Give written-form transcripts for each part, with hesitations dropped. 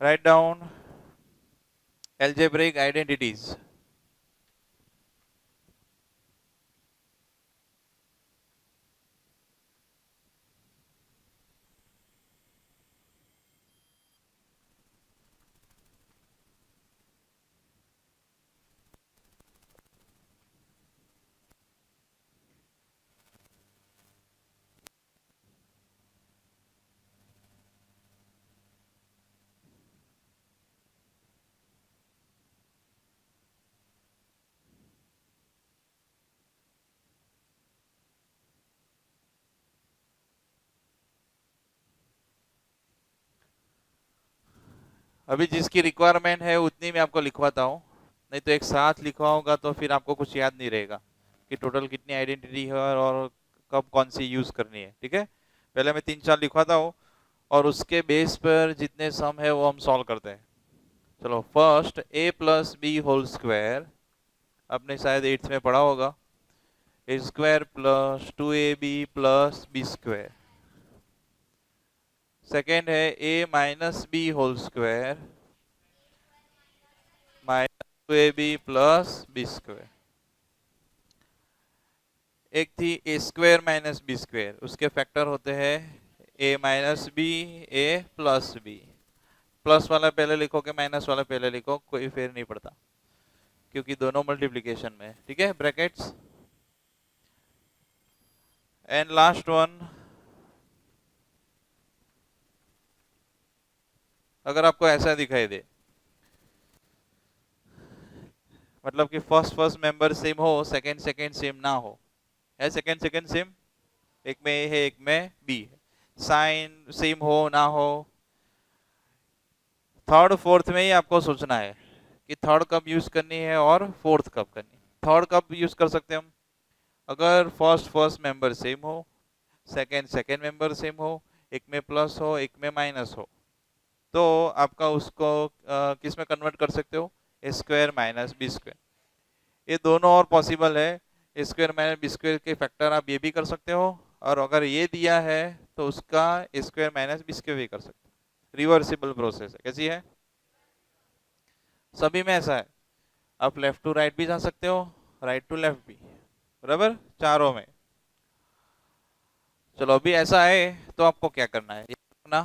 Write down algebraic identities. अभी जिसकी requirement है उतनी मैं आपको लिखवाता हूँ, नहीं तो एक साथ लिखवाऊंगा तो फिर आपको कुछ याद नहीं रहेगा कि टोटल कितनी आइडेंटिटी है और कब कौन सी यूज करनी है। ठीक है, पहले मैं 3-4 लिखवाता हूँ और उसके बेस पर जितने सम है वो हम सॉल्व करते हैं। चलो, first a plus B whole square, आपने शायद 8th में पढ़ा होगा, A square plus 2ab plus B square. Second है a minus B whole square minus 2ab plus B square. एक थी ए स्क्वायर माइनस बी स्क्वायर, उसके फैक्टर होते हैं A minus B, A plus B. Plus वाला पहले लिखो कि माइनस वाला पहले लिखो, कोई फेर नहीं पड़ता क्योंकि दोनों मल्टीप्लिकेशन में। ठीक है, ब्रैकेट्स। एंड लास्ट वन, अगर आपको ऐसा दिखाई दे, मतलब कि फर्स्ट फर्स्ट मेंबर सेम हो, सेकंड सेकंड सेम ना हो, है सेकंड सेकंड सेम, एक में ए है एक में बी है, साइन सेम हो ना हो, थर्ड फोर्थ में ही आपको सोचना है कि थर्ड कब यूज करनी है और फोर्थ कब करनी है। थर्ड कब यूज कर सकते हैं हम? अगर फर्स्ट फर्स्ट मेंबर सेम हो, सेकंड सेकंड मेंबर सेम हो, एक में प्लस हो एक में माइनस हो, तो आपका उसको किस में कन्वर्ट कर सकते हो? ए स्क्वायर माइनस बी स्क्वायर। ये दोनों और पॉसिबल है, ए स्क्वायर माइनस बी स्क्वायर के फैक्टर आप ये भी कर सकते हो, और अगर ये दिया है तो उसका ए स्क्वायर माइनस बी स्क्वायर भी कर सकते हो। रिवर्सिबल प्रोसेस है। कैसी है? सभी में ऐसा है, आप लेफ्ट टू राइट भी जा सकते हो, राइट टू लेफ्ट भी, बराबर, चारों में। चलो, अभी ऐसा है तो आपको क्या करना है, ना,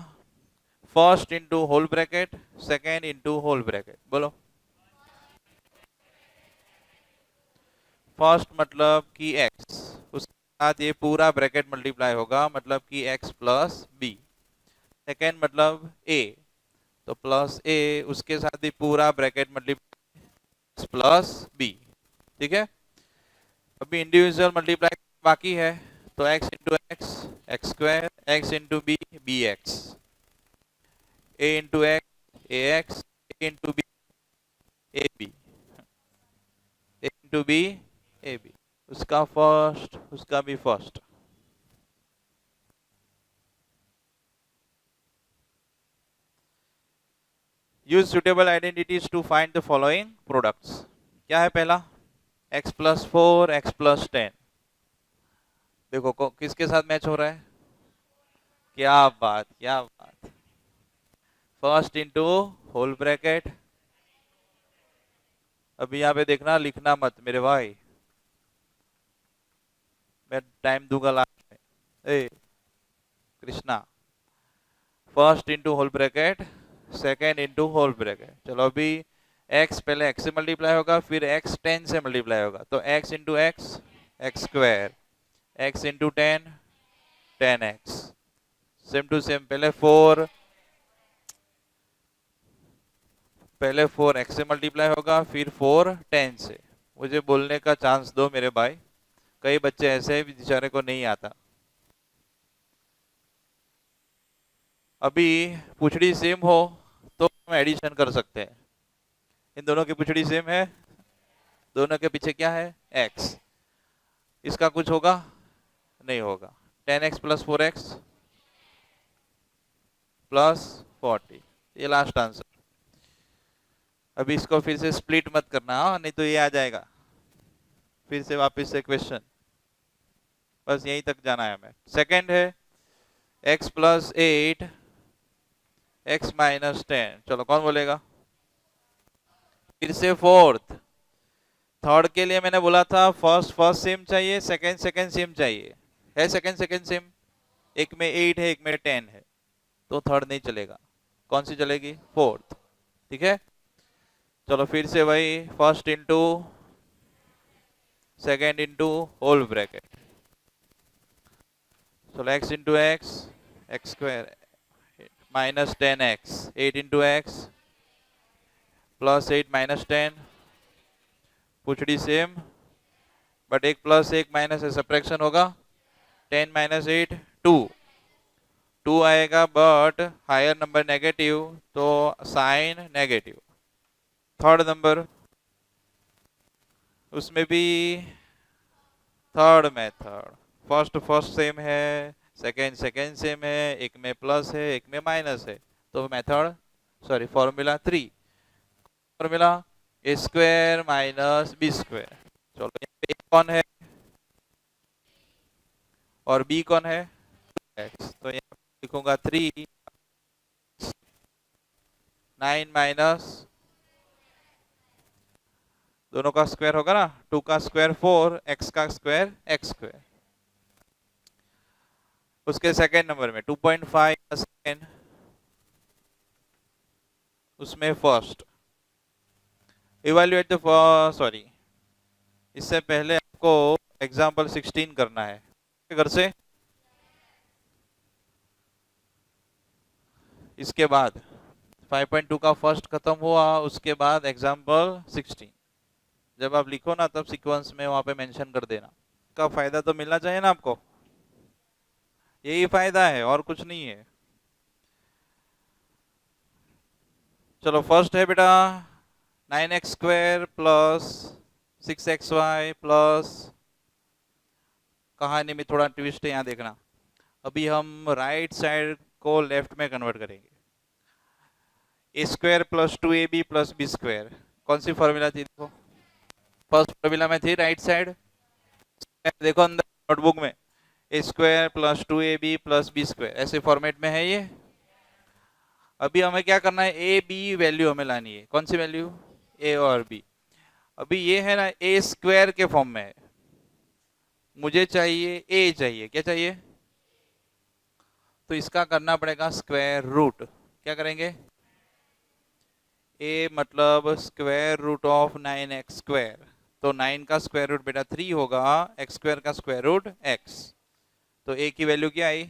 first into whole bracket, second into whole bracket, बोलो। फर्स्ट मतलब कि x, उसके साथ ये पूरा ब्रैकेट मल्टीप्लाई होगा, मतलब कि x प्लस बी। सेकेंड मतलब a, तो प्लस a, उसके साथ ही पूरा bracket multiply x plus b। ठीक है, अभी इंडिविजुअल मल्टीप्लाई बाकी है, तो x into x, x square, x into B, B X, a into X, A X, a into B, A B, a into B, A B. उसका first, उसका भी first. Use suitable identities to find the following products. क्या है पहला? x plus 4, X plus 10। देखो किसके साथ match हो रहा है? क्या बात, क्या बात। फर्स्ट इंटू होल ब्रैकेट, अभी यहाँ पे देखना, लिखना मत मेरे भाई, मैं टाइम दूंगा लास्ट में। ए Krishna, first into whole bracket, second into whole bracket. चलो, अभी x पहले x से मल्टीप्लाई होगा, फिर x 10 से मल्टीप्लाई होगा, तो x into x, x square, x into 10, 10x। Same to same, पहले 4 x से मल्टीप्लाई होगा, फिर 4 10 से। मुझे बोलने का चांस दो मेरे भाई, कई बच्चे ऐसे हैं बेचारे को नहीं आता। अभी पूछड़ी सेम हो तो हम एडिशन कर सकते हैं। इन दोनों की पूछड़ी सेम है, दोनों के पीछे क्या है? x। इसका कुछ होगा? नहीं होगा। 10x प्लस 4x प्लस 40, ये लास्ट आंसर। अभी इसको फिर से स्प्लिट मत करना, हाँ, नहीं तो ये आ जाएगा फिर से वापस से क्वेश्चन। बस यहीं तक जाना है हमें। सेकंड है x प्लस 8 x माइनस 10। चलो कौन बोलेगा? फिर से फोर्थ। थर्ड के लिए मैंने बोला था फर्स्ट फर्स्ट सेम चाहिए, सेकंड सेकंड सेम चाहिए। है सेकंड सेकंड सेम? एक में 8 है, एक में 10 है, तो थर्ड नहीं चलेगा। कौन सी चलेगी? फोर्थ। ठीक है, चलो फिर से वही, first into second into whole bracket. चलो x into x, x square minus 10x, 8 into x plus 8 minus 10, पूछड़ी सेम, बट एक प्लस एक माइनस है, सब्ट्रैक्शन होगा। 10 माइनस 8 2, 2 आएगा, बट हायर नंबर नेगेटिव, तो साइन नेगेटिव। थर्ड नंबर, उसमें भी third method, first first same है, सेकेंड सेकेंड सेम है, एक में प्लस है एक में माइनस है, तो मेथड सॉरी फॉर्मूला 3। फॉर्मूला ए स्क्वायर माइनस बी स्क्वायर। चलो यहाँ पे ए कौन है और बी कौन है? एक्स। तो यहाँ पे लिखूंगा 3, 9 माइनस, दोनों का स्क्वायर होगा ना, 2 का स्क्वायर 4, एक्स का स्क्वायर एक्स स्क्वायर। उसके सेकेंड नंबर में 2.5 सेकेंड, उसमें फर्स्ट इवेल्युएट द, सॉरी इससे पहले आपको एग्जाम्पल 16 करना है घर से। इसके बाद 5.2 का फर्स्ट खत्म हुआ, उसके बाद एग्जाम्पल 16। जब आप लिखो ना तब सीक्वेंस में वहां पे मेंशन कर देना। का फायदा तो मिलना चाहिए ना आपको, यही फायदा है और कुछ नहीं है। चलो फर्स्ट है बेटा 9x square plus 6xy plus, कहानी में थोड़ा ट्विस्ट है यहाँ देखना। अभी हम राइट साइड को लेफ्ट में कन्वर्ट करेंगे। A square plus 2ab plus B square, कौन सी फॉर्मूला थी देखो? फर्स्ट फॉर्मूला में थी राइट साइड, देखो अंदर नोटबुक में, A square plus 2ab plus B square, ऐसे फॉर्मेट में है ये। अभी हमें क्या करना है, ए बी वैल्यू हमें लानी है। कौन सी वैल्यू? ए और बी। अभी ये है ना ए स्क्वायर के फॉर्म में है, मुझे चाहिए ए चाहिए, क्या चाहिए? तो इसका करना पड़ेगा स्क्वायर रूट। क्या करेंगे? ए मतलब square root of 9x square, तो 9 का स्क्वायर रूट बेटा 3 होगा, एक्स स्क्वायर का स्क्वायर रूट x। तो a की वैल्यू क्या आई?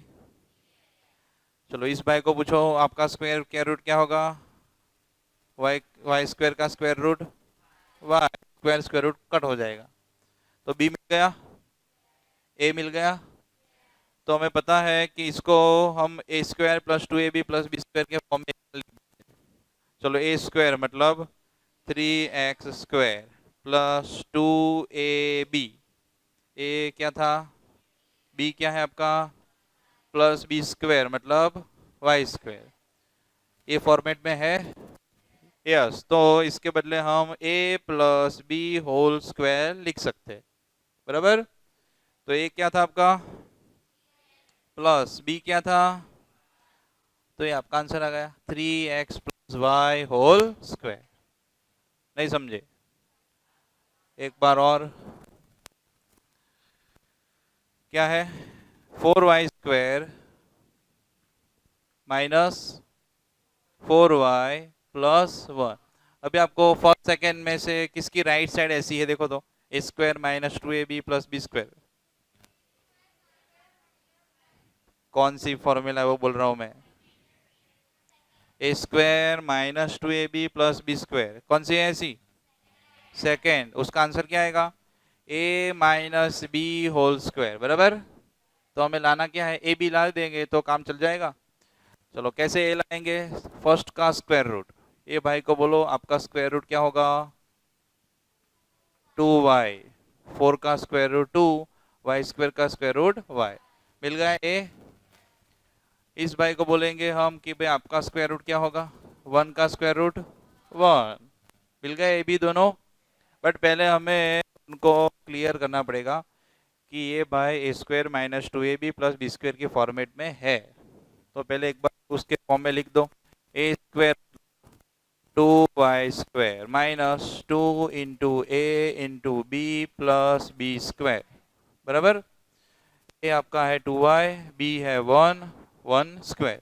चलो इस भाई को पूछो आपका स्क्वायर रूट क्या होगा? वाई स्क्वायर का square root Y, square root cut हो जाएगा, तो b मिल गया, a मिल गया। तो हमें पता है कि इसको हम A square plus 2ab plus B square के फॉर्म में लिख दें। चलो ए स्क्वायर मतलब 3x स्क्वायर प्लस 2ab, ए क्या था, b क्या है आपका, प्लस बी स्क्वायर मतलब वाई स्क्वायर। ये फॉर्मेट में है, यस। तो इसके बदले हम a plus B whole square लिख सकते हैं, बराबर। तो a क्या था आपका, प्लस b क्या था, तो ये आपका आंसर आ गया 3x plus Y whole square. नहीं समझे? एक बार और, क्या है, 4y square minus 4y plus 1। अभी आपको फर्स्ट सेकेंड में से किसकी राइट साइड ऐसी है देखो तो, A square minus 2ab plus B square, कौन सी फॉर्मूला है वो बोल रहा हूं मैं, A square minus 2ab plus B square, कौन सी है ऐसी? सेकेंड। उसका आंसर क्या आएगा? a minus B whole square, बराबर। तो हमें लाना क्या है, ए बी ला देंगे तो काम चल जाएगा। चलो कैसे ए लाएंगे, फर्स्ट का स्क्वायर रूट, ये भाई को बोलो आपका स्क्वायर रूट क्या होगा, 2y, 4 का स्क्वायर रूट 2, वाई स्क्वायर का स्क्वायर रूट y, मिल गया ए। इस भाई को बोलेंगे हम कि भाई आपका स्क्वायर रूट क्या होगा, 1 का स्क्वायर रूट 1, मिल गए ए बी दोनों। बट पहले हमें उनको क्लियर करना पड़ेगा कि ये भाई A square minus 2ab plus B square के फॉर्मेट में है, तो पहले एक बार उसके फॉर्म में लिख दो। स्क्वायर 2y² माइनस 2 इंटू ए into B plus B square बराबर। ए आपका है 2y, बी है 1, 1²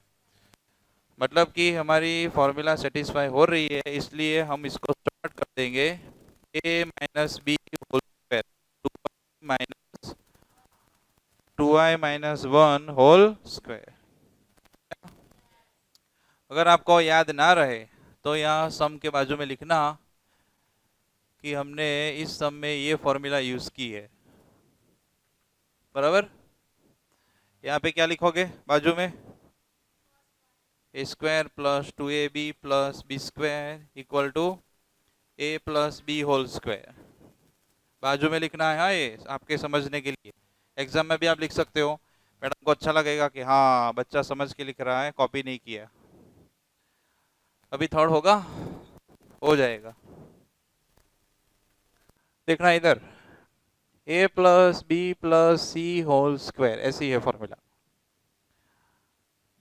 मतलब कि हमारी फॉर्मूला सेटिस्फाई हो रही है, इसलिए हम इसको स्टार्ट कर देंगे a minus B whole square 2y minus 1 whole square. अगर आपको याद ना रहे तो यहाँ सम के बाजू में लिखना कि हमने इस सम में ये फॉर्मूला यूज की है बराबर। यहाँ पे क्या लिखोगे बाजू में, A square plus 2ab plus B square equal to A plus B whole square बाजू में लिखना है। हाँ, ये आपके समझने के लिए एग्जाम में भी आप लिख सकते हो, मैडम को अच्छा लगेगा कि हाँ बच्चा समझ के लिख रहा है, कॉपी नहीं किया। अभी थर्ड होगा, हो जाएगा। देखना इधर, a plus B plus C whole square ऐसी है फॉर्मूला,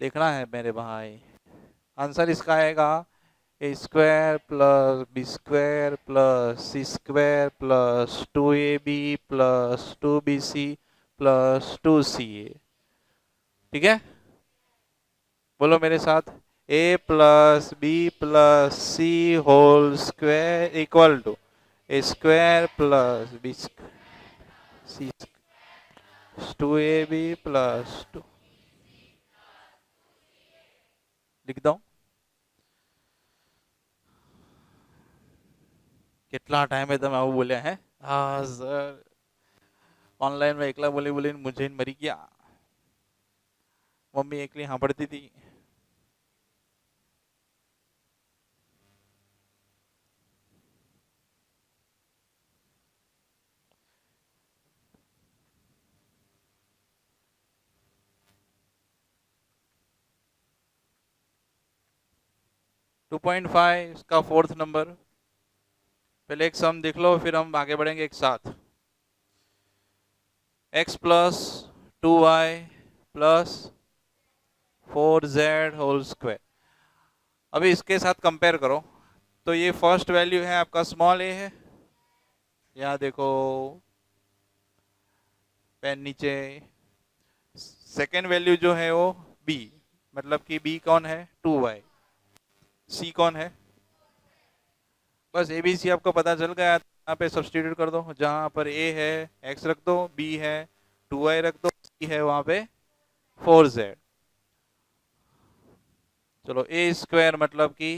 देखना है मेरे भाई। आंसर इसका आएगा A square plus B square plus C square plus 2ab plus 2bc plus 2ca। ठीक है, बोलो मेरे साथ, a plus B plus C whole square equal to A square plus B C 2ab plus 2। लिख दो, કેટલા ટાઈમે તમે આવું બોલ્યા હે? હા સર, ઓનલાઈન માં એકલા બોલી બોલીને મુझे મરી ગયા, મમ્મી એકલી સાંભળતી હતી। 2.5 इसका फोर्थ नंबर। पहले एक सम देख लो, फिर हम आगे बढ़ेंगे एक साथ। x plus 2y plus 4z whole square. अभी इसके साथ कंपेयर करो तो ये फर्स्ट वैल्यू है आपका स्मॉल a है, यहाँ देखो पेन नीचे। सेकेंड वैल्यू जो है वो b, मतलब कि b कौन है 2y, c कौन है, बस ए बी सी आपको पता चल गया। यहाँ पे सब्सटीट्यूट कर दो, जहां पर a है x रख दो, b है 2y रख दो, c है वहां पे 4z। चलो a स्क्वायर मतलब कि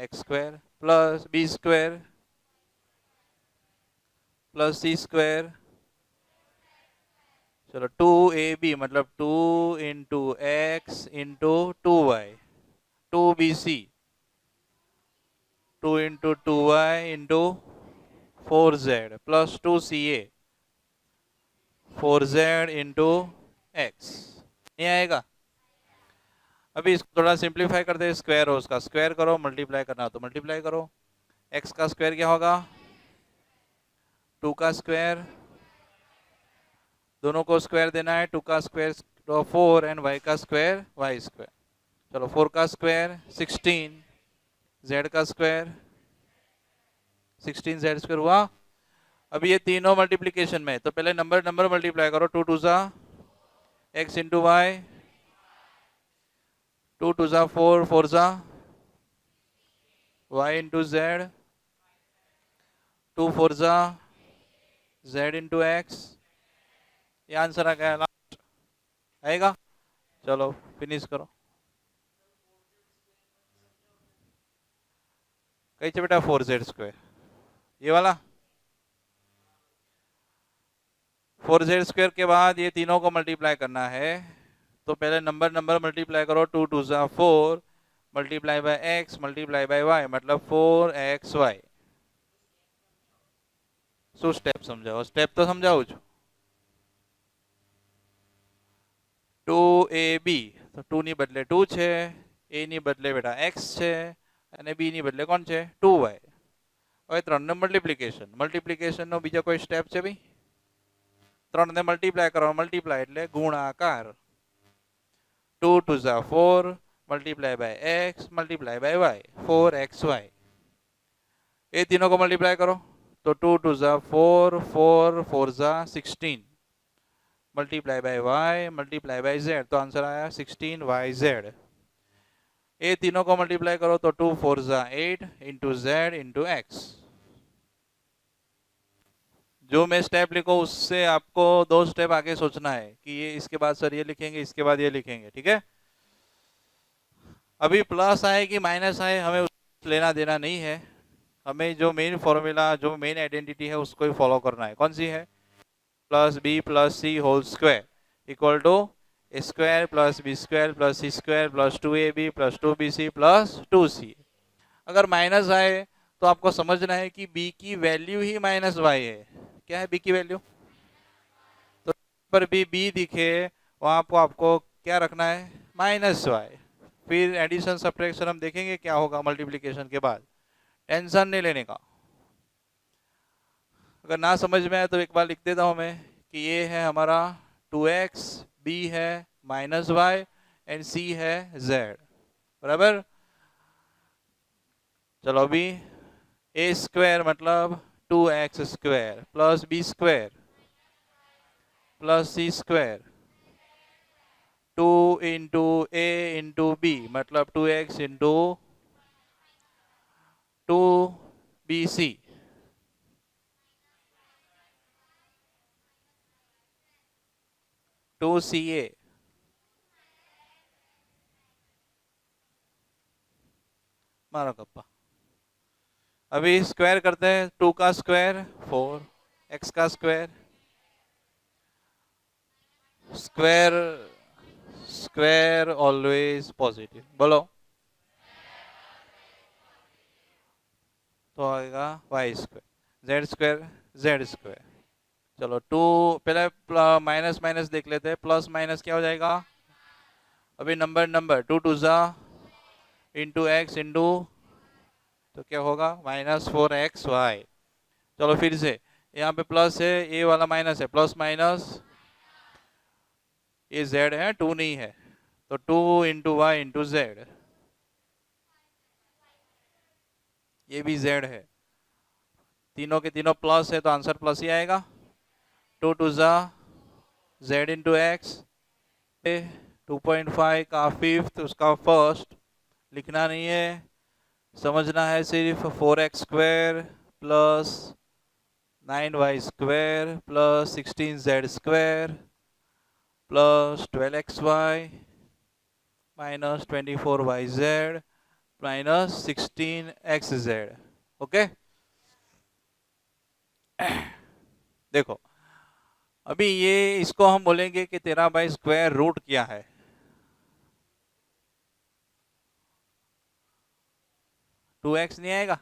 x square plus b square plus सी स्क्वायर, चलो 2ab मतलब 2 into x into 2y, 2bc 2 into 2y into 4z plus 2ca 4z into x. नहीं आएगा। अभी इसको थोड़ा सिंप्लीफाई कर दे, स्क्वायर हो उसका स्क्वायर करो, मल्टीप्लाई करना हो तो मल्टीप्लाई करो। x का स्क्वायर क्या होगा 2 का स्क्वायर, दोनों को स्क्वायर देना है, 2 का स्क्वायर 4 एंड y का स्क्वायर y स्क्वायर। चलो 4 का स्क्वायर 16, z का स्क्वायर 16z स्क्वायर हुआ। अभी ये तीनों मल्टीप्लीकेशन में, तो पहले नंबर नंबर मल्टीप्लाई करो, 2 2 ज़ा x इंटू वाई, 2 2 ज़ा 4 4 ज़ा y इंटू z, 2 4 ज़ा z इंटू एक्स। ये आंसर आ गया, लास्ट आएगा। चलो फिनिश करो। कहीं से बेटा 4z स्क्वायर, ये वाला 4z स्क्वायर के बाद ये तीनों को मल्टीप्लाई करना है, तो पहले नंबर नंबर मल्टीप्लाई करो, 2 2 ज़ा 4 multiply bye x multiply by y मतलब 4xy। શું સ્ટેપ સમજાવો, સ્ટેપ તો સમજાવું છું। 2ab તો 2 ની બદલે 2 છે, a ની બદલે બેટા x છે અને b ની બદલે કોણ છે 2y। હવે ત્રણનું મલ્ટીપ્લિકેશન, મલ્ટીપ્લિકેશનનો બીજો કોઈ સ્ટેપ છે ભાઈ? ત્રણને મલ્ટીપ્લાય કરો, મલ્ટીપ્લાય એટલે ગુણાકાર, 2 2 ઝા 4 multiply by X multiply by Y, 4xy। ये तीनों को मल्टीप्लाई करो तो 2 2 जा 4, 4 4 जा 16, multiply by Y multiply by Z, तो आंसर आया 16yz। ये तीनों को मल्टीप्लाई करो तो 2 4 जा 8 इंटू जेड इंटू एक्स। जो मैं स्टेप लिखो उससे आपको 2 स्टेप आगे सोचना है कि ये इसके बाद सर ये लिखेंगे, इसके बाद ये लिखेंगे, ठीक है। अभी प्लस आए कि माइनस आए हमें लेना देना नहीं है, हमें जो मेन फॉर्मूला जो मेन आइडेंटिटी है उसको ही फॉलो करना है। कौन सी है? Plus B plus C whole square equal to A square plus B square plus C square plus 2ab plus 2bc plus 2c। अगर माइनस आए तो आपको समझना है कि b की वैल्यू ही माइनस वाई है। क्या है b की वैल्यू? तो पर भी b दिखे वहां पर आपको क्या रखना है? Minus Y. फिर एडिशन सब्ट्रैक्शन हम देखेंगे क्या होगा मल्टीप्लिकेशन के बाद, टेंशन नहीं लेने का। अगर ना समझ में आए तो एक बार लिख देता हूं मैं कि ये है हमारा 2x, b है माइनस वाई एंड c है z, बराबर। चलो अभी a स्क्वायर मतलब 2x square plus b square plus c square 2 into a into b मतलब 2x इंटू 2bc 2ca। मारो कप्पा। अभी स्क्वायर करते हैं, 2 का स्क्वायर 4, x का square, square square always positive, बोलो। तो आएगा Y square, Z square Z square. चलो 2 पहले माइनस माइनस देख लेते हैं, प्लस माइनस क्या हो जाएगा? अभी नंबर 2 2 जा इंटू एक्स इंटू, तो क्या होगा? -4xy। चलो फिर से यहाँ पे प्लस है, ये वाला माइनस है, प्लस माइनस, ये z है 2 नहीं है, तो 2 इंटू वाई इंटू जेड, ये भी z है, तीनों के तीनों प्लस है तो आंसर प्लस ही आएगा। 2 2 जा z इंटू एक्स, 2.5 का फिफ्थ उसका फर्स्ट लिखना नहीं है, समझना है सिर्फ 4x square plus 9y square plus 16z square plus 12xy minus 24yz minus 16xz। Okay, देखो अभी ये इसको हम बोलेंगे कि तेरा बाई स्क्वायर रूट क्या है? टू एक्स नहीं आएगा,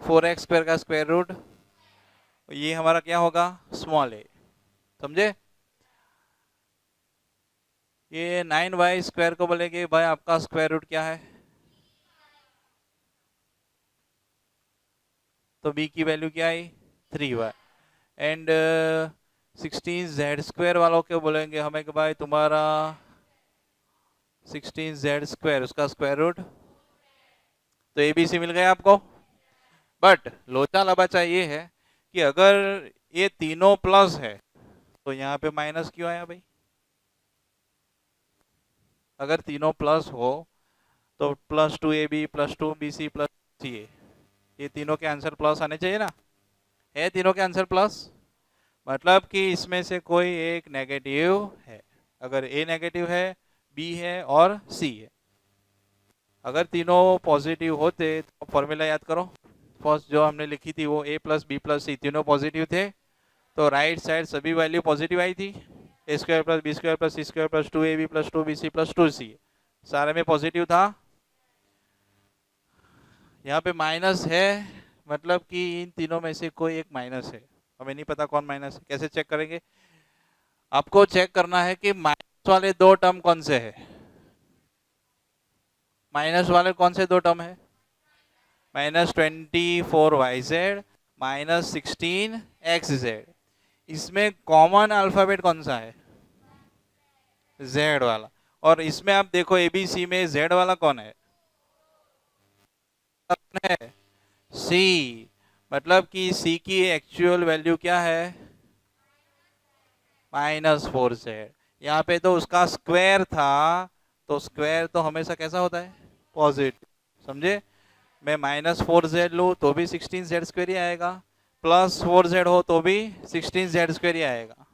4x स्क्वायर का स्क्वायर रूट, ये हमारा क्या होगा? स्मॉल a, समझे। ये 9y स्क्वायर को बोलेंगे भाई आपका स्क्वायर रूट क्या है? तो b की वैल्यू क्या आई? 3y। एंड 16z स्क्वायर वालों के बोलेंगे हमें कि भाई तुम्हारा 16z स्क्वायर उसका स्क्वायर रूट, तो ABC मिल गया आपको। बट लोचा लबाचा ये है कि अगर ये तीनों प्लस है तो यहाँ पे माइनस क्यों आया भाई? अगर तीनों प्लस हो तो plus 2ab plus 2bc plus ca, ये तीनों के आंसर प्लस आने चाहिए ना। है तीनों के आंसर प्लस, मतलब कि इसमें से कोई एक नेगेटिव है। अगर a नेगेटिव है, b है और c है। अगर तीनों पॉजिटिव होते तो फॉर्मूला याद करो, फर्स्ट जो हमने लिखी थी वो a plus B plus c, तीनों पॉजिटिव थे तो राइट साइड सभी वैल्यू पॉजिटिव आई थी। ए square plus B square plus सी square plus 2ab plus 2bc plus 2c सारे में पॉजिटिव था। यहाँ पे माइनस है, मतलब कि इन तीनों में से कोई एक माइनस है, हमें नहीं पता कौन माइनस है। कैसे चेक करेंगे? आपको चेक करना है कि माइनस वाले दो टर्म कौन से है। माइनस वाले कौन से दो टर्म है? -24yz minus 16xz। इसमें कॉमन अल्फाबेट कौन सा है? z वाला। और इसमें आप देखो एबीसी में जेड वाला कौन है? सी। मतलब कि सी की एक्चुअल वैल्यू क्या है? -4z। यहाँ पे तो उसका स्क्वायर था, तो स्क्वायर तो हमेशा कैसा होता है? पॉजिटिव। समझे? मैं -4z लूँ तो भी 16z² ही आएगा, +4z हो तो भी 16z² ही आएगा।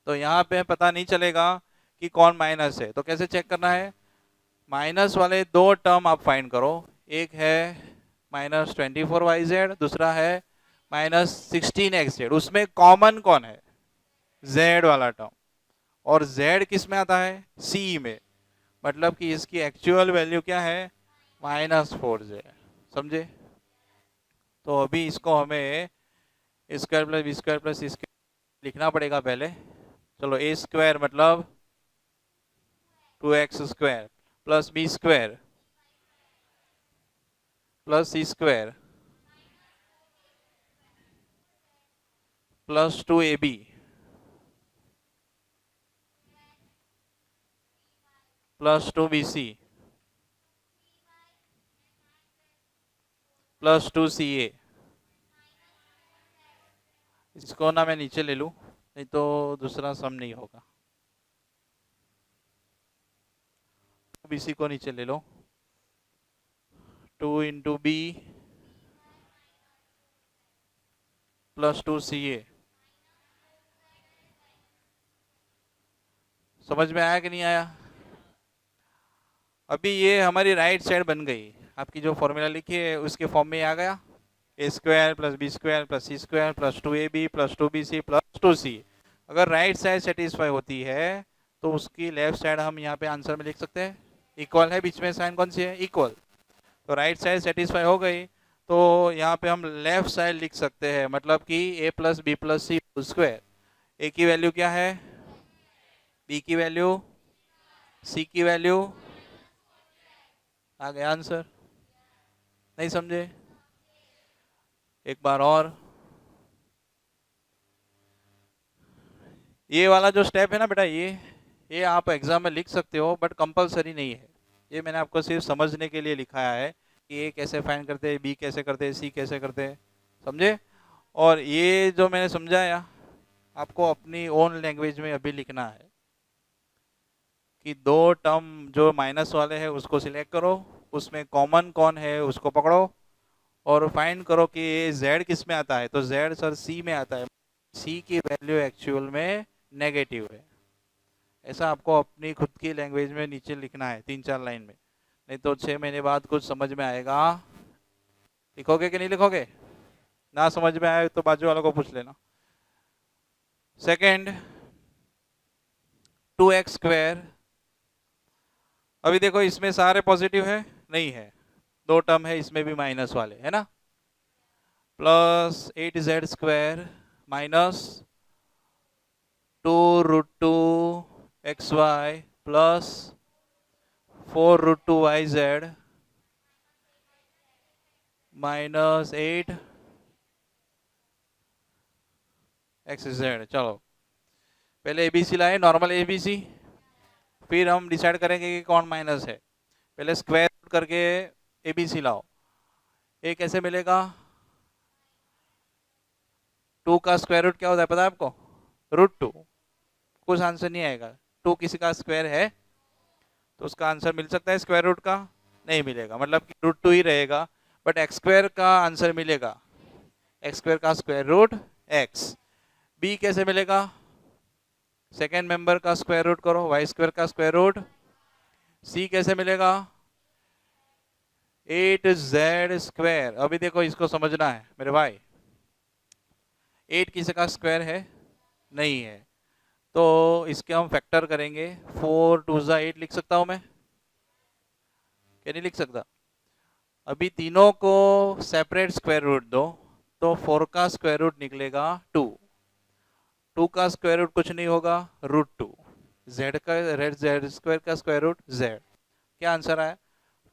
तो यहाँ पे पता नहीं चलेगा कि कौन माइनस है। तो कैसे चेक करना है? माइनस वाले दो टर्म आप फाइंड करो। एक है -24yz, दूसरा है -16xz। उसमें कॉमन कौन है? z वाला टर्म। और z किस में आता है? c में। मतलब कि इसकी एक्चुअल वैल्यू क्या है? -4z। समझे? तो अभी इसको हमें square plus B square plus सी स्क्वायर लिखना पड़ेगा पहले। चलो, a स्क्वायर मतलब 2x² plus B square plus सी square plus 2ab plus 2bc plus 2ca। इसको ना मैं नीचे ले लूं, नहीं तो दूसरा सम नहीं होगा। bc को नीचे ले लो। 2 इंटू बी प्लस 2ca। समझ में आया कि नहीं आया? अभी ये हमारी राइट साइड बन गई। आपकी जो फॉर्मूला लिखी है उसके फॉर्म में आ गया। A square plus B square plus C square plus 2ab plus 2bc plus 2c। अगर राइट साइड सेटिस्फाई होती है तो उसकी लेफ्ट साइड हम यहाँ पे आंसर में लिख सकते हैं। इक्वल है, बीच में साइन कौन सी है? इक्वल। तो राइट साइड सेटिस्फाई हो गई, तो यहाँ पे हम लेफ्ट साइड लिख सकते हैं। मतलब कि a plus B plus C square. A की वैल्यू क्या है? बी की वैल्यू, सी की वैल्यू। आ गया आंसर? नहीं समझे? एक बार और। ये वाला जो स्टेप है ना बेटा, ये आप एग्जाम में लिख सकते हो बट कंपलसरी नहीं है। ये मैंने आपको सिर्फ समझने के लिए लिखाया है कि ए कैसे फाइंड करते हैं, बी कैसे करते हैं, सी कैसे करते हैं। समझे? और ये जो मैंने समझाया आपको अपनी ओन लैंग्वेज में अभी लिखना है कि दो टर्म जो माइनस वाले हैं उसको सिलेक्ट करो, उसमें कॉमन कौन है उसको पकड़ो और फाइंड करो कि ये z किस में आता है। तो z सर c में आता है। c की वैल्यू एक्चुअल में नेगेटिव है। ऐसा आपको अपनी खुद की लैंग्वेज में नीचे लिखना है 3-4 लाइन में, नहीं तो 6 महीने बाद कुछ समझ में आएगा। लिखोगे कि नहीं लिखोगे? ना समझ में आए तो बाजू वालों को पूछ लेना। Second, 2x²। अभी देखो इसमें सारे पॉजिटिव है? नहीं है। दो टर्म है इसमें भी माइनस वाले, है ना? Plus 8z² minus 2√2xy plus 4√2yz minus 8xz। चलो, पहले एबीसी लाए, नॉर्मल एबीसी, फिर हम डिसाइड करेंगे कि कौन माइनस है। पहले स्क्वायर रूट करके एबीसी लाओ। ए कैसे मिलेगा? 2 का स्क्वायर रूट क्या होता है पता है आपको? √2। कुछ आंसर नहीं आएगा। 2 किसी का स्क्वायर है तो उसका आंसर मिल सकता है स्क्वायर रूट का? नहीं मिलेगा, मतलब कि √2 ही रहेगा। बट x² का आंसर मिलेगा, x² का स्क्वायर रूट x। b कैसे मिलेगा? सेकेंड मेंबर का स्क्वायर रूट करो, y² का स्क्वायर रूट। c कैसे मिलेगा? 8z²। अभी देखो इसको समझना है मेरे भाई। 8 किसी का स्क्वायर है? नहीं है। तो इसके हम फैक्टर करेंगे। 4 2 8 लिख सकता हूं मैं? क्या नहीं लिख सकता? अभी तीनों को सेपरेट स्क्वायर रूट दो तो 4 का स्क्वायर रूट निकलेगा 2। 2 का स्क्वायर रूट कुछ नहीं होगा, √2। z का z² का स्क्वायर रूट z। क्या आंसर आया?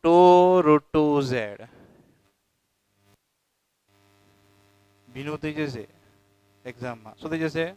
2√2z। ભીનું થઈ જશે એક્ઝામમાં, શું થઈ જશે?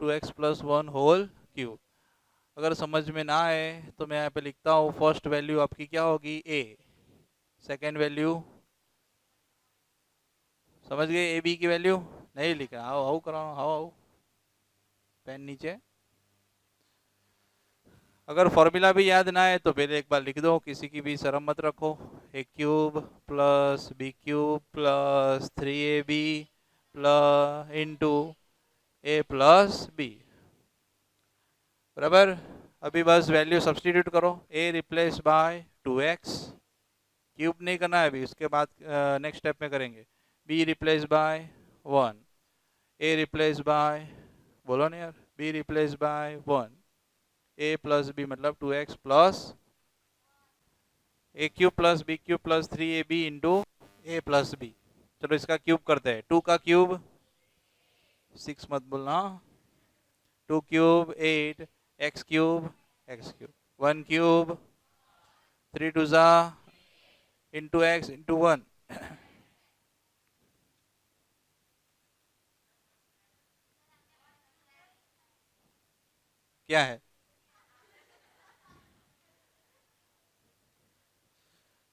2x+1 whole cube. अगर समझ में ना आए तो मैं यहाँ पे लिखता हूँ, फर्स्ट वैल्यू आपकी क्या होगी a, सेकेंड वैल्यू समझ गए ए बी की वैल्यू नहीं लिखा, हाउ हाउ कराओ, हाउ हाउ पेन नीचे। अगर फॉर्मूला भी याद ना आए तो पहले एक बार लिख दो, किसी की भी शर्म मत रखो। A cube plus B cube plus 3ab plus into A plus b बराबर। अभी बस वैल्यू सब्सटीट्यूट करो, ए रिप्लेस बाय 2x, क्यूब नहीं करना है अभी, उसके बाद नेक्स्ट स्टेप में करेंगे। B replace by 1, a replace by, बोलो ना यार, b replace by 1, a plus b मतलब 2x plus a cube plus B cube plus 3ab into A plus b. चलो इसका क्यूब करते हैं, 2 का क्यूब 6 मत बोलना, 2 क्यूब 8, एक्स क्यूब 1 क्यूब 3 2 जा इंटू एक्स इंटू 1 क्या है।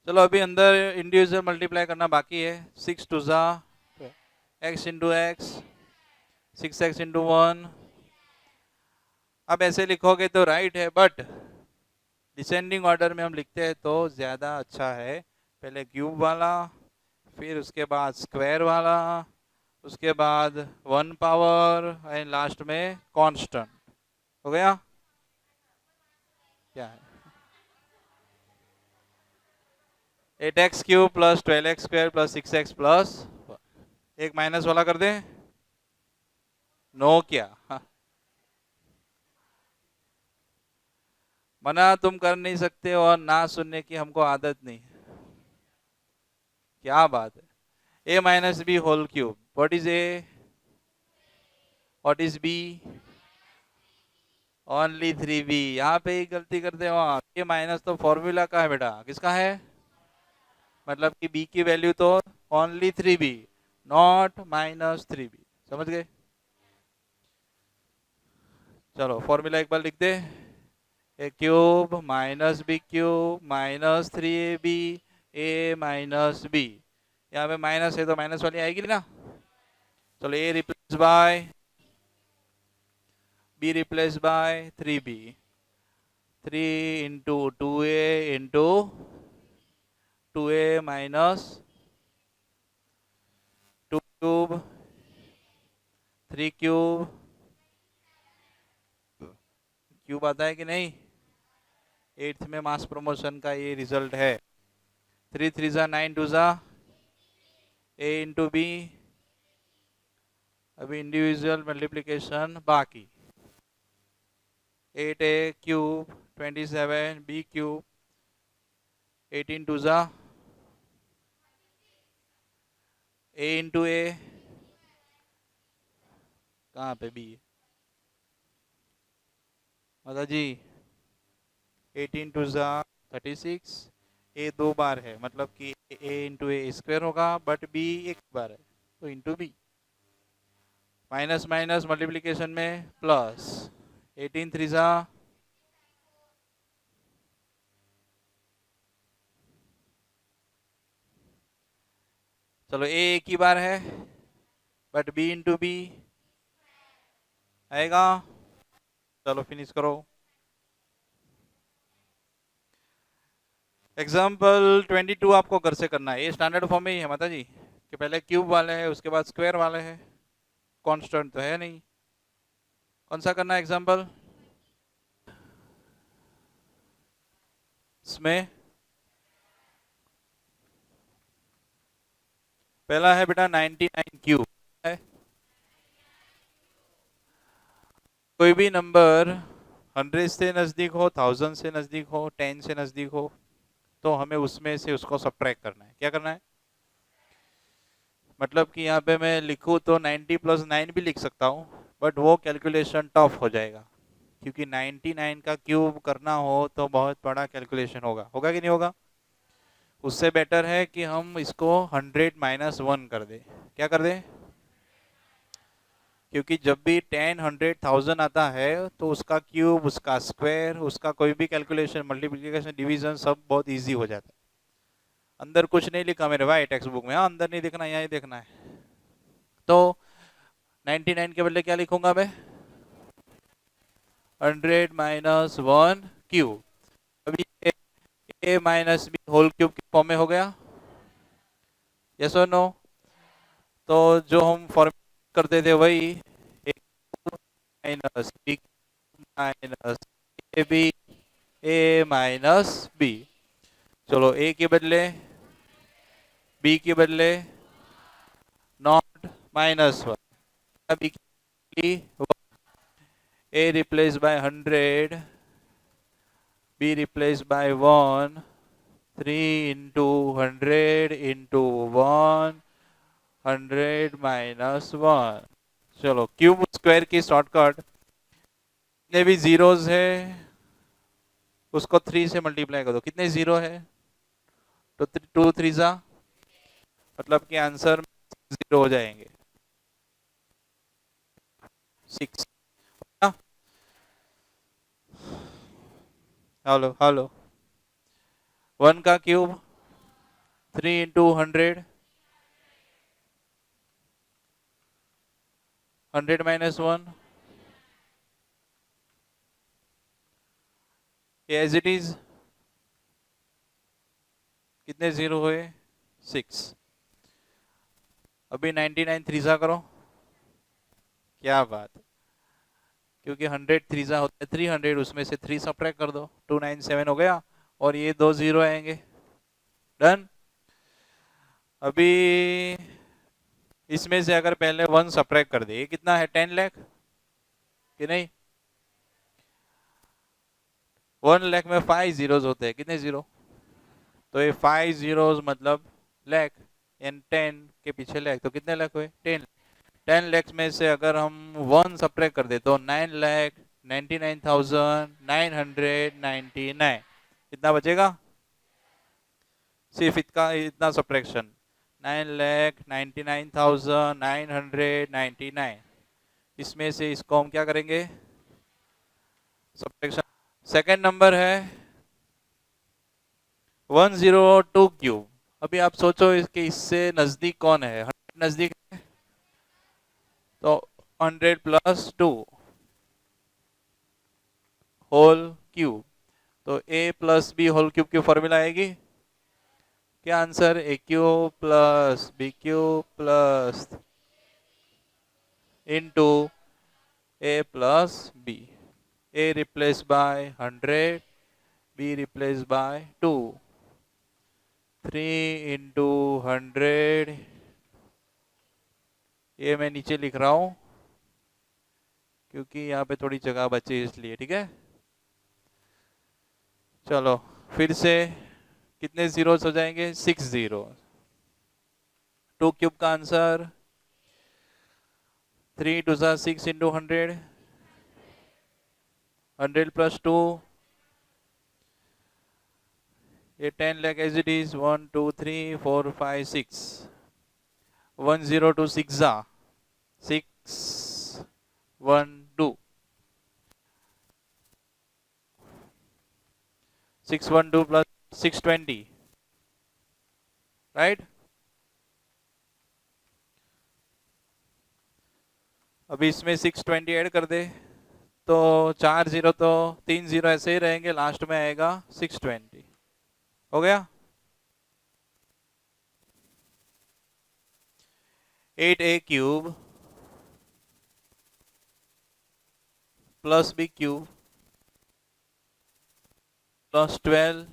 चलो अभी अंदर इंडिविजुअल मल्टीप्लाई करना बाकी है। 6 2 जा x into x, 6x into 1। अब ऐसे लिखोगे तो राइट है, बट डिसेंडिंग ऑर्डर में हम लिखते हैं तो ज़्यादा अच्छा है। पहले क्यूब वाला, फिर उसके बाद स्क्वायर वाला, उसके बाद 1 पावर एंड लास्ट में कांस्टेंट। हो गया क्या है, 8x cube plus 12x square plus 6x plus, एक माइनस वाला कर दें, नो क्या मना तुम कर नहीं सकते और ना सुनने की हमको आदत नहीं है। क्या बात है, a minus B whole cube, what is a, what is b, only 3b। यहाँ पे ही गलती करते हो आप, ये माइनस तो फॉर्मूला का है बेटा, किसका है, मतलब कि b की वैल्यू तो only 3b, not minus 3b। समझ गए। चलो फॉर्मूला एक बार लिख दे, a cube minus B cube minus 3ab a minus b. यहाँ पे माइनस है तो माइनस वाली आएगी ना। चलो a replace by b replace by 3b, 3 into 2a into 2a minus 2 cube 3 cube, cube आता है कि नहीं, 8th में मास प्रमोशन का ये रिजल्ट है। 3 3 जा 9 2 जा a इंटू बी, अभी इंडिविजुअल मल्टीप्लिकेशन बाकी। 8a क्यूब 27 b क्यूब, 18 2 जा a इंटू ए, कहाँ पे b माता जी, 18 2 जा 36, ए 2 बार है मतलब कि a इंटू ए स्क्वायर होगा, बट b एक बार है तो into B, minus minus multiplication में प्लस, 18 3 जा, चलो a एक ही बार है बट b इंटू बी आएगा। चलो फिनिश करो। एग्जाम्पल 22 आपको घर से करना है, ये स्टैंडर्ड फॉर्म में ही है माता जी, कि पहले क्यूब वाले है उसके बाद स्क्वायर वाले है, कांस्टेंट तो है नहीं। कौन सा करना है एग्जाम्पल, इसमें पहला है बेटा 99 क्यूब है। कोई भी नंबर 100 से नज़दीक हो, 1000 से नज़दीक हो, 10 से नज़दीक हो, तो हमें उसमें से उसको सब्ट्रैक्ट करना है। क्या करना है, मतलब कि यहाँ पे मैं लिखूँ तो 90 प्लस 9 भी लिख सकता हूँ, बट वो कैलकुलेशन टफ हो जाएगा, क्योंकि 99 का क्यूब करना हो तो बहुत बड़ा कैलकुलेशन होगा, होगा कि नहीं होगा। उससे बेटर है कि हम इसको 100 माइनस 1 कर दे। क्या कर दे, क्योंकि जब भी 10, 100, 1000 आता है तो उसका क्यूब, उसका स्क्वायर, उसका कोई भी कैलकुलेशन, मल्टीप्लिकेशन, डिवीजन सब बहुत इजी हो जाता है। अंदर कुछ नहीं लिखा मेरे भाई टेक्स्ट बुक में, हाँ अंदर नहीं देखना, यहाँ ही देखना है। तो 99 के बदले क्या लिखूंगा मैं? 100 माइनस 1 क्यूब। अभी ए माइनस बी होल क्यूब के फॉर्म में हो गया, यस और नो? तो जो हम फॉर्मेट करते थे वही, a minus b minus A B, A minus b. चलो ए के बदले, बी के बदले नॉट माइनस वन, बी की a replace by 100, B replace by 1, 3 into 100 into 1, 100 minus 1। चलो क्यूब स्क्वायर की शॉर्टकट, जितने भी जीरोज है उसको 3 से मल्टीप्लाई कर दो। कितने जीरो है? तो 2 3 जा, मतलब कि आंसर 0 हो जाएंगे, 6। हेलो हेलो, 1 का cube 3 into 100, 100 minus 1, as it is. कितने जीरो हुए? 6। अभी 99 थ्रीजा करो, क्या बात है, क्योंकि 100 थ्रीजा होता है 300, उसमें से 3 सब्ट्रैक्ट कर दो, 297 हो गया, और ये 2 जीरो आएंगे। डन। अभी इसमें से अगर पहले 1 सब्ट्रैक्ट कर दे, ये कितना है? 10 लाख कि नहीं? 1 लाख में 5 जीरोज होते हैं, कितने जीरो? तो ये 5 जीरोज मतलब लाख, एंड 10 के पीछे लाख, तो कितने लाख हुए? 10। 10 लाख में से अगर हम 1 सब्ट्रैक्ट कर दे तो 9,99,999 कितना बचेगा? सिर्फ इतना सब्ट्रैक्शन, 9,99,999। इसमें से इसको हम क्या करेंगे? सब्ट्रैक्शन। सेकेंड नंबर है 102 क्यूब। अभी आप सोचो इसके इससे नजदीक कौन है? 100 नजदीक है, तो 100 प्लस 2 होल क्यूब, तो A plus B whole cube की फॉर्मूला आएगी क्या? Answer A cube plus B cube plus into A plus B. A replace by 100, B replace by 2, 3 into 100, ये मैं नीचे लिख रहा हूं क्योंकि यहाँ पे थोड़ी जगह बची इसलिए, ठीक है। चलो फिर से, कितने जीरोस हो जाएंगे? 6 जीरो। 2 क्यूब का आंसर 3 टू 6 इंटू 100, 100 प्लस 2, ये 10 लाख एज इट इज, 1 2 3 4 5 6, 102 6 जा 6 1 2, 612 प्लस 620, राइट। अभी इसमें 620 ऐड कर दे तो 4 जीरो, तो 3 जीरो ऐसे ही रहेंगे, लास्ट में आएगा 620। हो गया। 8a cube plus B cube plus 12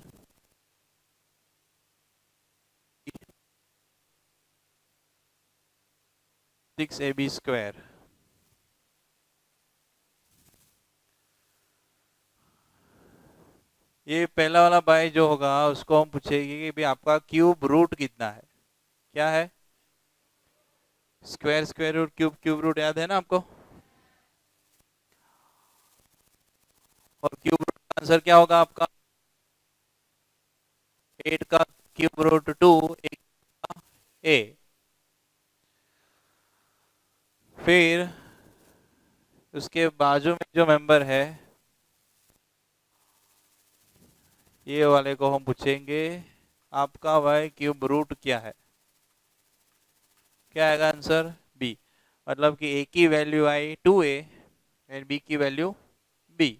6ab square. ये पहला वाला भाई जो होगा उसको हम पूछेंगे कि भाई आपका क्यूब रूट कितना है? क्या है? Square square root cube cube root, याद है ना आपको? और क्यूब रूट का आंसर क्या होगा आपका? 8 का क्यूब रूट 2, 1 का a। फिर उसके बाजू में जो मेंबर है ये वाले को हम पूछेंगे आपका वाई क्यूब रूट क्या है। क्या आएगा आंसर? बी। मतलब कि ए की वैल्यू आई 2a एंड बी की वैल्यू बी।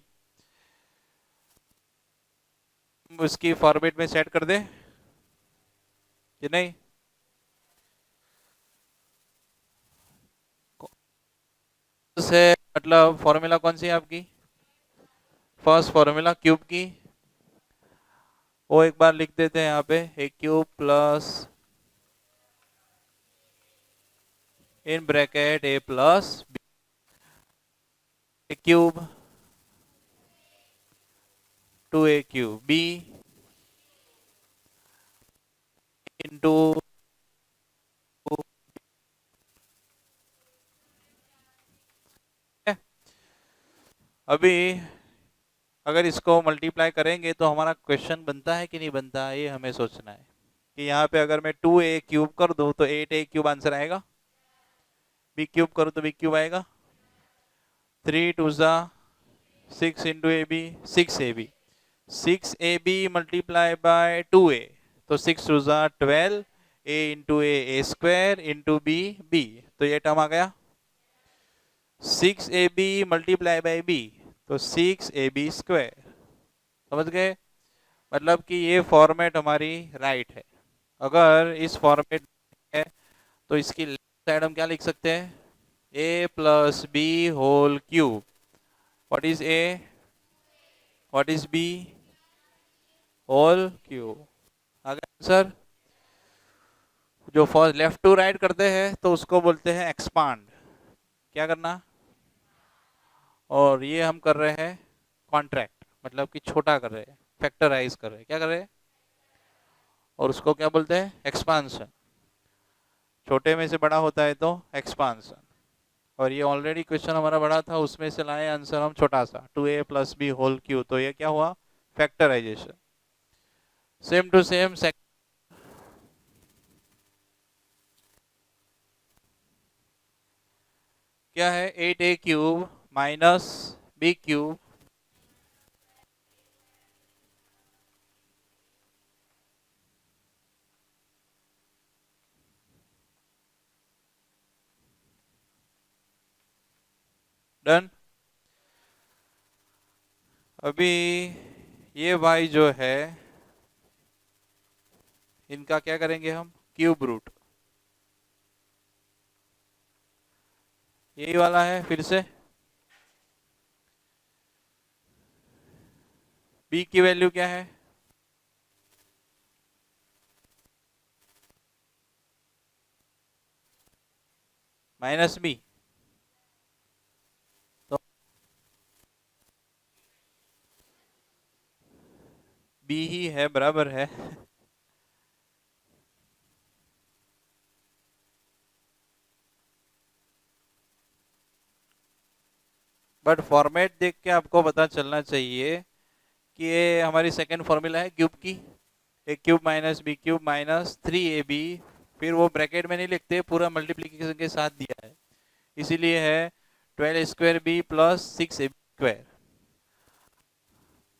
उसकी फॉर्मेट में सेट कर दे कि नहीं? से मतलब फॉर्मूला कौन सी है आपकी? फर्स्ट फॉर्मूला क्यूब की, वो एक बार लिख देते हैं यहाँ पे, a cube plus in bracket a plus B, a cube 2a cube b into. अभी अगर इसको मल्टीप्लाई करेंगे तो हमारा क्वेश्चन बनता है कि नहीं बनता, ये हमें सोचना है कि यहाँ पे अगर मैं 2a क्यूब कर दूं तो 8a क्यूब आंसर आएगा, बी क्यूब करूँ तो बी क्यूब आएगा, 3 टू ज़ा 6 into A B 6ab, 6ab multiply by 2a तो 6 टू ज़ा 12, a into A square into B B, तो ये टर्म आ गया। 6ab मल्टीप्लाई बाय बी तो 6ab स्क्वायर। समझ गए? मतलब कि ये फॉर्मेट हमारी राइट है। अगर इस फॉर्मेट है तो इसकी लेफ्ट साइड हम क्या लिख सकते हैं? A plus B whole cube. What is a, what is b? Whole cube. आ गया आंसर। जो फर्स्ट लेफ्ट टू राइट करते हैं तो उसको बोलते हैं एक्सपांड। क्या करना? और ये हम कर रहे हैं कॉन्ट्रैक्ट, मतलब कि छोटा कर रहे हैं, फैक्टराइज कर रहे हैं। क्या कर रहे हैं? और उसको क्या बोलते हैं? एक्सपांशन। छोटे में से बड़ा होता है तो एक्सपांशन। और ये ऑलरेडी क्वेश्चन हमारा बड़ा था, उसमें से लाए आंसर हम छोटा सा 2a plus B whole Q, तो ये क्या हुआ? फैक्टराइजेशन। सेम टू सेम क्या है? 8a cube minus B cube done. अभी ये y जो है इनका क्या करेंगे हम? Cube root. यही वाला है फिर से। b की वैल्यू क्या है? Minus B. तो b ही है, बराबर है। बट फॉर्मेट देख के आपको पता चलना चाहिए कि ये हमारी सेकंड फॉर्मूला है क्यूब की। A cube minus B cube minus 3ab, फिर वो ब्रैकेट में नहीं लिखते, पूरा मल्टीप्लीकेशन के साथ दिया है, इसीलिए है 12 square B plus 6ab square.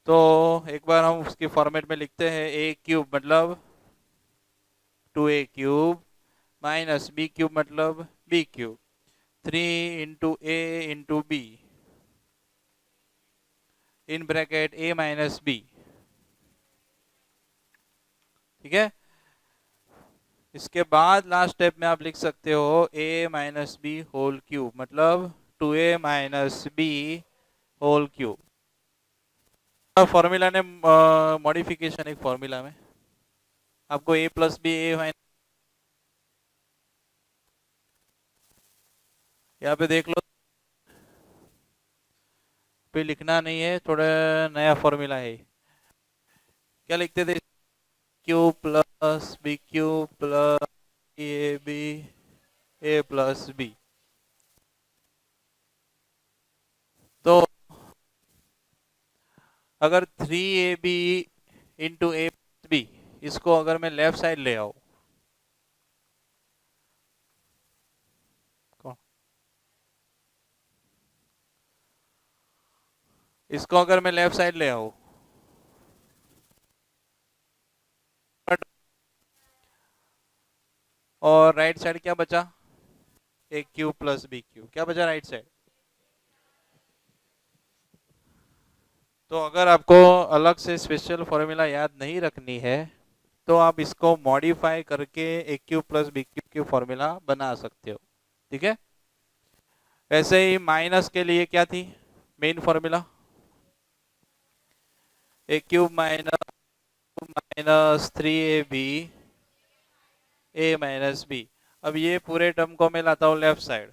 तो एक बार हम उसके फॉर्मेट में लिखते हैं, ए क्यूब मतलब 2a cube minus B cube मतलब b cube, 3 into A into b in bracket a minus b. ठीक है? इसके बाद लास्ट स्टेप में आप लिख सकते हो a minus B whole cube, मतलब 2a minus B whole cube. Formula ने मॉडिफिकेशन एक फॉर्मूला में आपको a plus B A minus, यहाँ पे देख लो, पे लिखना नहीं है, थोड़ा नया फॉर्मूला है। क्या लिखते थे? Cube plus B cube plus A B A plus B. तो अगर 3ab इंटू ए प्लस बी, इसको अगर मैं लेफ्ट साइड ले आऊं, इसको अगर मैं लेफ्ट साइड ले आऊं, और राइट साइड क्या बचा, ए क्यूब प्लस बी क्यूब, क्या बचा राइट साइड। तो अगर आपको अलग से स्पेशल फॉर्मूला याद नहीं रखनी है तो आप इसको मॉडिफाई करके ए क्यूब प्लस बी क्यूब की फॉर्मूला बना सकते हो, ठीक है। वैसे ही माइनस के लिए क्या थी main formula, a cube minus minus 3ab a minus b. अब ये पूरे टर्म को मैं लाता हूँ left side,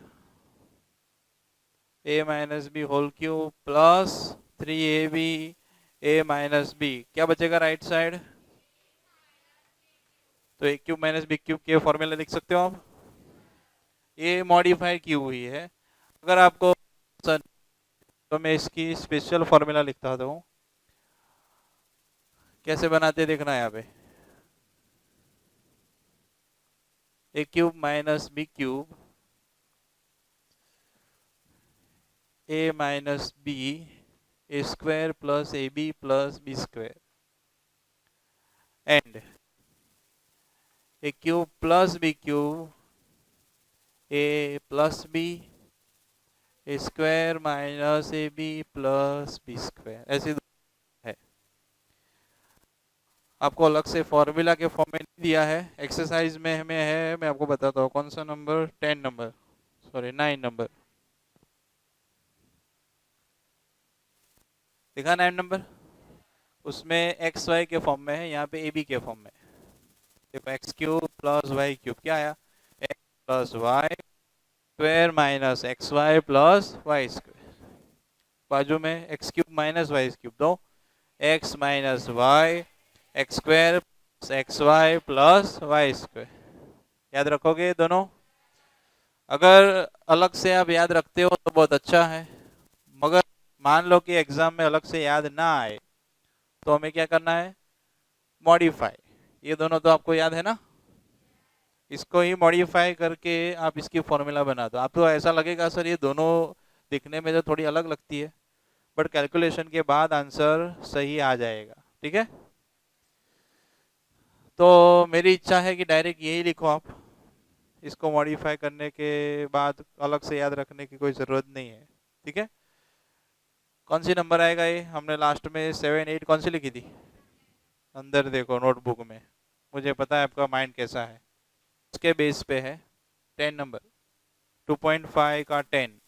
a minus B whole cube plus 3ab a minus b, क्या बचेगा राइट साइड। तो a cube minus B cube के फॉर्मूला लिख सकते हो आप, ये मॉडिफाई की हुई है। अगर आपको तो मैं इसकी स्पेशल फॉर्मूला लिखता हूँ, कैसे बनाते देखना यहाँ पे, a cube minus B cube a minus B A square plus A B plus B square and a cube plus B cube a plus B A square minus A B plus B square, ऐसे है। आपको अलग से formula के form में नहीं दिया है, एक्सरसाइज में हमें है, मैं आपको बताता हूँ कौन सा नंबर, 10 नंबर, सॉरी 9 नंबर, देखा 9 नंबर, उसमें एक्स वाई के फॉर्म में है, यहाँ पे ए बी के फॉर्म में। देखो x cube plus y cube क्या आया, x plus y square minus x y plus y square, बाजू में x cube minus y cube, दो x minus y x square plus x y plus y square, याद रखोगे दोनों। अगर अलग से आप याद रखते हो तो बहुत अच्छा है, मगर मान लो कि एग्जाम में अलग से याद ना आए तो हमें क्या करना है, मॉडिफाई। ये दोनों तो आपको याद है ना, इसको ही मॉडिफाई करके आप इसकी फॉर्मूला बना दो। आपको ऐसा लगेगा सर ये दोनों दिखने में तो थोड़ी अलग लगती है, बट कैलकुलेशन के बाद आंसर सही आ जाएगा, ठीक है। तो मेरी इच्छा है कि डायरेक्ट यही लिखो आप, इसको मॉडिफाई करने के बाद अलग से याद रखने की कोई ज़रूरत नहीं है, ठीक है। कौन सी नंबर आएगा ये, हमने लास्ट में 7 8 कौन सी लिखी थी, अंदर देखो नोटबुक में, मुझे पता है आपका माइंड कैसा है, उसके बेस पे है 10 नंबर, 2.5 का 10।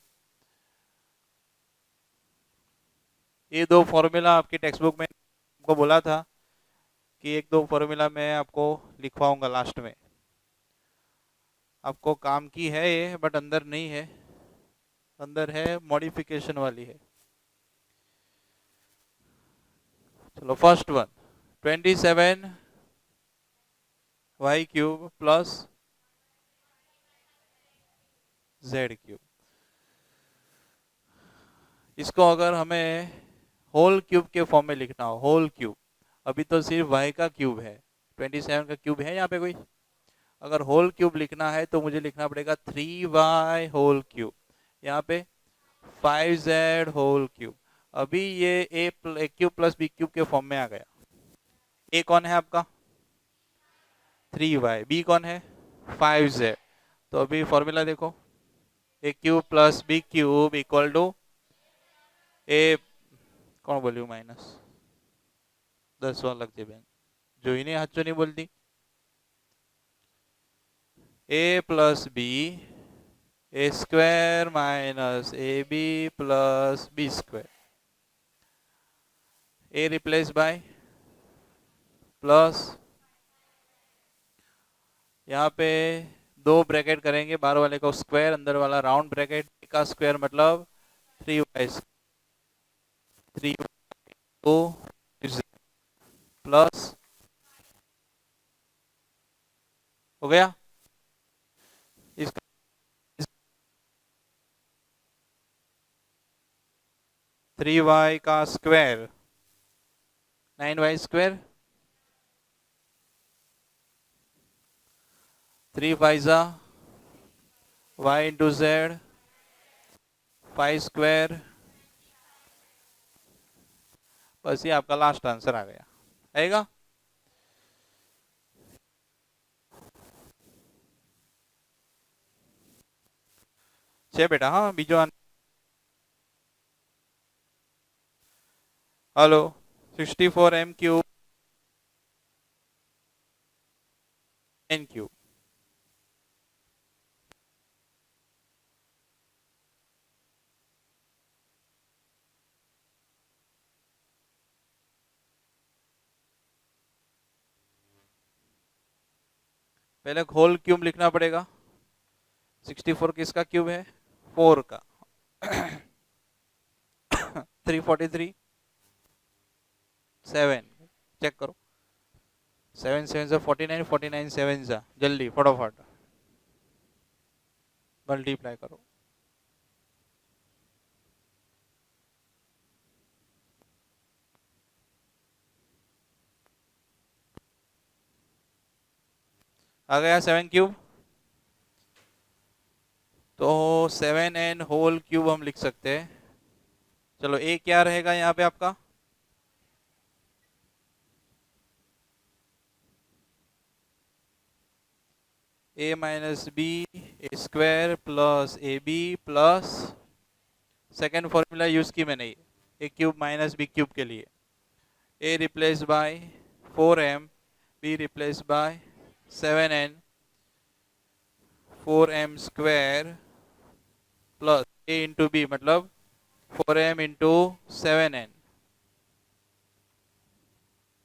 ये दो फॉर्मूला आपकी टेक्स्ट बुक में आपको बोला था कि एक दो फॉर्मूला मैं आपको लिखवाऊंगा लास्ट में, आपको काम की है ये, बट अंदर नहीं है, अंदर है मॉडिफिकेशन वाली है। चलो first one, 27 Y cube plus Z cube, इसको अगर हमें होल क्यूब के फॉर्म में लिखना हो, होल क्यूब, अभी तो सिर्फ वाई का क्यूब है, 27 का क्यूब है यहाँ पे कोई, अगर होल क्यूब लिखना है तो मुझे लिखना पड़ेगा 3y होल क्यूब, यहाँ पे 5z होल क्यूब। अभी ये A cube plus B cube के फॉर्म में आ गया। ए कौन है आपका 3y, बी कौन है 5z, तो अभी फॉर्मूला देखो, a cube plus B cube equal to a, कौन बोलियो माइनस 10 लग जाए बैंक जो ही नहीं हाथ नहीं बोलती, a plus B A square minus A B plus B square, a replace by plus, यहाँ पे दो ब्रैकेट करेंगे, बाहर वाले को स्क्वायर अंदर वाला राउंड ब्रैकेट, का स्क्वायर मतलब 3y 3 प्लस, हो गया इसका 3y का square 9y square, 3 Pfizer y into Z 5 square बस ये आपका लास्ट आंसर आ गया, आएगा। छे बेटा, हाँ बीजो हेलो 64 m³ n³। पहले होल क्यूब लिखना पड़ेगा। 64 किसका क्यूब है? 4 का। 343 7, चेक करो। 7 7 से 49, 49 7 से, जल्दी फटाफट मल्टीप्लाई करो। आ गया 7³ तो 7n होल क्यूब हम लिख सकते हैं। चलो ए क्या रहेगा यहाँ पे आपका? a minus B A square plus A B plus, second formula use की मैंने, A cube minus B cube के लिए। a replace by 4m, b replace by 7n, 4m square plus a into B मतलब 4m into 7n,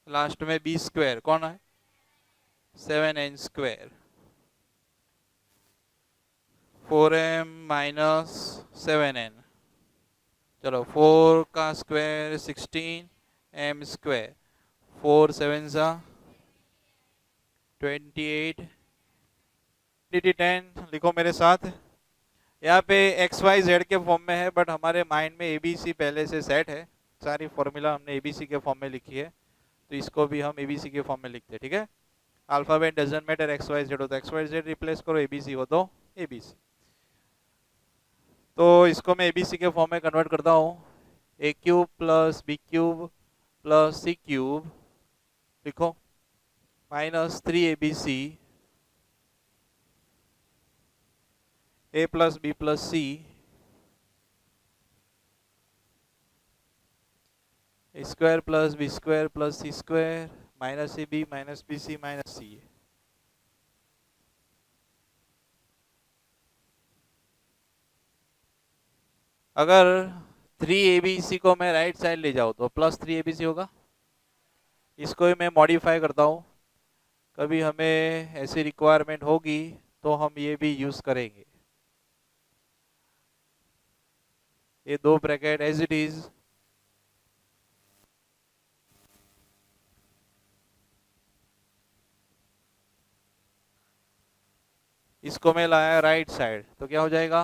last में b square कौन है? 7n square, 4m minus 7n। चलो 4 का स्क्वायर 16, m स्क्वायर, 4 7 सा 28, dt 10 लिखो मेरे साथ। यहाँ पे एक्स वाई जेड के फॉर्म में है, बट हमारे माइंड में एबीसी पहले से सेट है, सारी फॉर्मूला हमने एबीसी के फॉर्म में लिखी है, तो इसको भी हम एबीसी के फॉर्म में लिखते हैं, ठीक है। Alphabet doesn't matter, x y z हो तो एक्स वाई जेड रिप्लेस करो, एबीसी हो तो एबीसी। तो इसको मैं एबीसी के फॉर्म में कन्वर्ट करता हूँ। A cube plus B cube plus C cube लिखो minus 3abc a plus B plus C square plus B square plus C square minus A B minus B C minus C. अगर 3abc को मैं right side ले जाऊँ तो plus 3abc होगा। इसको ही मैं मॉडिफाई करता हूँ, कभी हमें ऐसी रिक्वायरमेंट होगी तो हम ये भी यूज करेंगे। ये दो ब्रैकेट एज इट इज, इसको मैं लाया राइट साइड तो क्या हो जाएगा?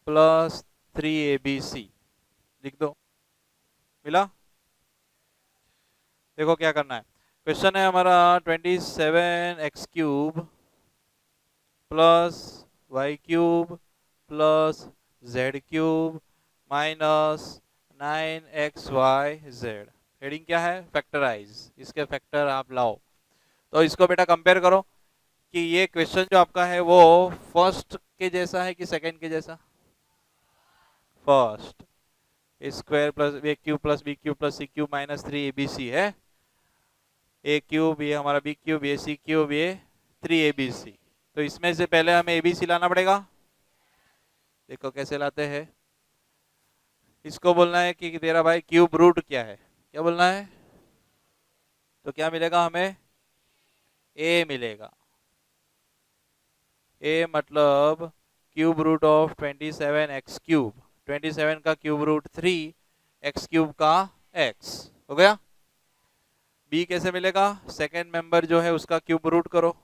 प्लस 3abc लिख दो, मिला। देखो क्या करना है, क्वेश्चन है हमारा 27x³ plus y³ plus z³ minus 9xyz। Heading क्या है? फैक्टराइज, इसके फैक्टर आप लाओ। तो इसको बेटा कंपेयर करो कि ये क्वेश्चन जो आपका है वो फर्स्ट के जैसा है कि सेकंड के जैसा? First. A square plus B cube plus B cube plus C cube minus 3abc है, ए क्यूब ये हमारा बी क्यूब ये सी क्यूब ये 3abc। तो इसमें से पहले हमें abc लाना पड़ेगा। देखो कैसे लाते हैं, इसको बोलना है कि तेरा भाई क्यूब रूट क्या है, क्या बोलना है? तो क्या मिलेगा हमें? a मिलेगा। a मतलब क्यूब रूट ऑफ 27x³, 27 का क्यूब रूट 3, x³ का x हो गया। b कैसे मिलेगा? सेकेंड मेंबर जो है उसका क्यूब रूट करो,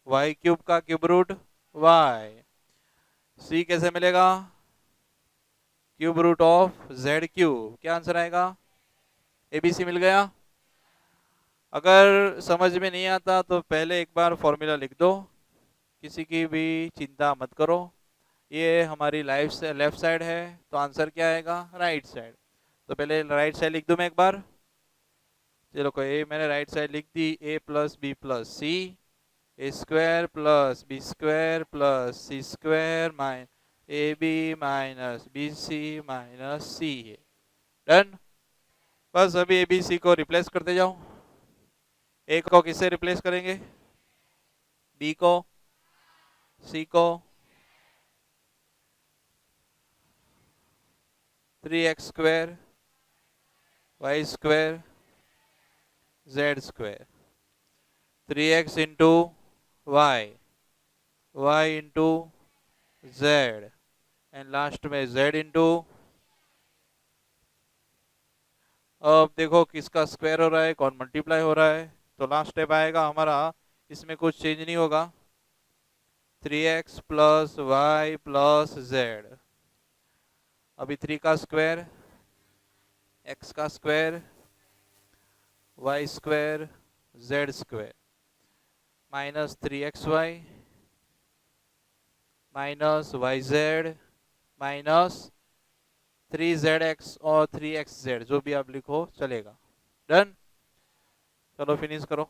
y³ का क्यूब रूट y। c कैसे मिलेगा? Cube root of z³। क्या आंसर आएगा? abc मिल गया। अगर समझ में नहीं आता तो पहले एक बार फॉर्मूला लिख दो, किसी की भी चिंता मत करो। ये हमारी लेफ्ट साइड है तो आंसर क्या आएगा? Right side. तो पहले राइट साइड लिख दूं मैं एक बार। चलो को ए मैंने राइट साइड लिख दी, a plus B plus c, a square plus B square plus C square minus A B minus B C minus c है। डन। बस अभी ए बी सी को रिप्लेस करते जाओ। ए को किससे रिप्लेस करेंगे? बी को, सी को 3x square Y square Z square, 3x into Y, Y into Z and last में z इंटू। अब देखो किसका स्क्वायर हो रहा है, कौन मल्टीप्लाई हो रहा है, तो लास्ट स्टेप आएगा हमारा, इसमें कुछ चेंज नहीं होगा। 3x plus Y plus Z, अभी 3 का स्क्वायर, x का square, Y square, Z square minus 3xy minus y z minus 3zx और 3xz, जो भी आप लिखो चलेगा। डन। चलो फिनिश करो।